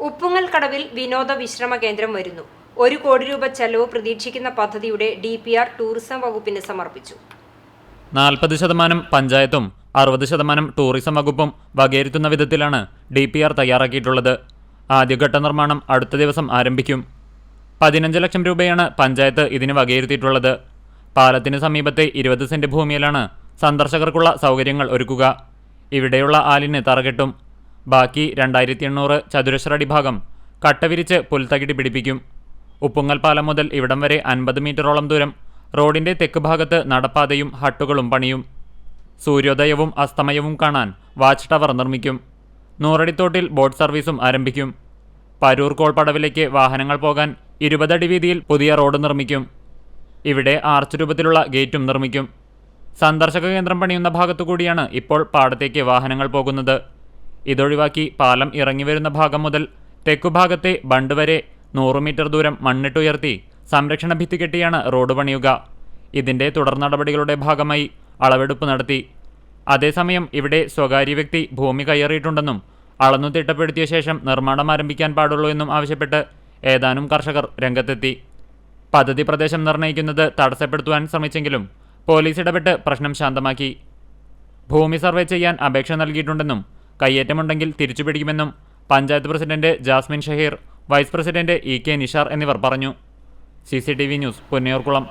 ഉപ്പുങ്ങൽ കടവിൽ വിനോദ വിശ്രമ കേന്ദ്രം വരുന്നു. 1 കോടി രൂപ ചെലവ് പ്രതീക്ഷിക്കുന്ന പദ്ധതിയുടെ DPR ടൂറിസം വകുപ്പിന് സമർപ്പിച്ചു. 40% പഞ്ചായത്തും 60% ടൂറിസം വകുപ്പും വകയിരുത്തുന്ന വിധത്തിലാണ് DPR തയ്യാറാക്കിയിട്ടുള്ളത്. ആദ്യഘട്ട നിർമ്മാണം അടുത്ത ദിവസം ആരംഭിക്കും. 15 ലക്ഷം രൂപയാണ് പഞ്ചായത്ത് ഇതിന് വകയിരുത്തിയിട്ടുള്ളത്. പാലത്തിന് സമീപത്തെ 20 സെന്റ് ഭൂമിയിലാണ് സന്ദർശകർക്കുള്ള സൗകര്യങ്ങൾ ഒരുക്കുക. ഇവിടെയുള്ള ആലിന് തറകെട്ടും. ബാക്കി 2800 ചതുരശ്ര അടി ഭാഗം കട്ടവിരിച്ച് പുൽത്തകിടി പിടിപ്പിക്കും. ഉപ്പുങ്ങൽ പാലം മുതൽ ഇവിടം വരെ 50 മീറ്ററോളം ദൂരം റോഡിന്റെ തെക്ക് ഭാഗത്ത് നടപ്പാതയും ഹട്ടുകളും പണിയും. സൂര്യോദയവും അസ്തമയവും കാണാൻ വാച്ച് ടവർ നിർമ്മിക്കും. 100 അടിത്തോട്ടിൽ ബോട്ട് സർവീസും ആരംഭിക്കും. പരൂർ കോൾപടവിലേക്ക് വാഹനങ്ങൾ പോകാൻ 20 അടി വീതിയിൽ പുതിയ റോഡ് നിർമ്മിക്കും. ഇവിടെ ആർച്ച് രൂപത്തിലുള്ള ഗേറ്റും നിർമ്മിക്കും. സന്ദർശക കേന്ദ്രം പണിയുന്ന ഭാഗത്തുകൂടിയാണ് ഇപ്പോൾ പാടത്തേക്ക് വാഹനങ്ങൾ പോകുന്നത്. ഇതൊഴിവാക്കി പാലം ഇറങ്ങി വരുന്ന ഭാഗം മുതൽ തെക്കുഭാഗത്തെ ബണ്ട് വരെ 100 മീറ്റർ ദൂരം മണ്ണിട്ടുയർത്തി സംരക്ഷണ ഭിത്തി കെട്ടിയാണ് റോഡ് പണിയുക. ഇതിന്റെ തുടർ നടപടികളുടെ ഭാഗമായി അളവെടുപ്പ് നടത്തി. അതേസമയം ഇവിടെ സ്വകാര്യ വ്യക്തി ഭൂമി കയ്യേറിയിട്ടുണ്ടെന്നും അളന്നു തിട്ടപ്പെടുത്തിയ ശേഷം നിർമ്മാണം ആരംഭിക്കാൻ പാടുള്ളൂ എന്നും ആവശ്യപ്പെട്ട് ഏതാനും കർഷകർ രംഗത്തെത്തി. പദ്ധതി പ്രദേശം നിർണ്ണയിക്കുന്നത് തടസ്സപ്പെടുത്തുവാൻ ശ്രമിച്ചെങ്കിലും പോലീസ് ഇടപെട്ട് പ്രശ്നം ശാന്തമാക്കി. ഭൂമി സർവേ ചെയ്യാൻ അപേക്ഷ നൽകിയിട്ടുണ്ടെന്നും കയ്യേറ്റമുണ്ടെങ്കിൽ തിരിച്ചുപിടിക്കുമെന്നും panchayat president Jasmin Shaheer, vice president EK Nishar എന്നിവർ പറഞ്ഞു. CCTV news, Ponniyoorkulam.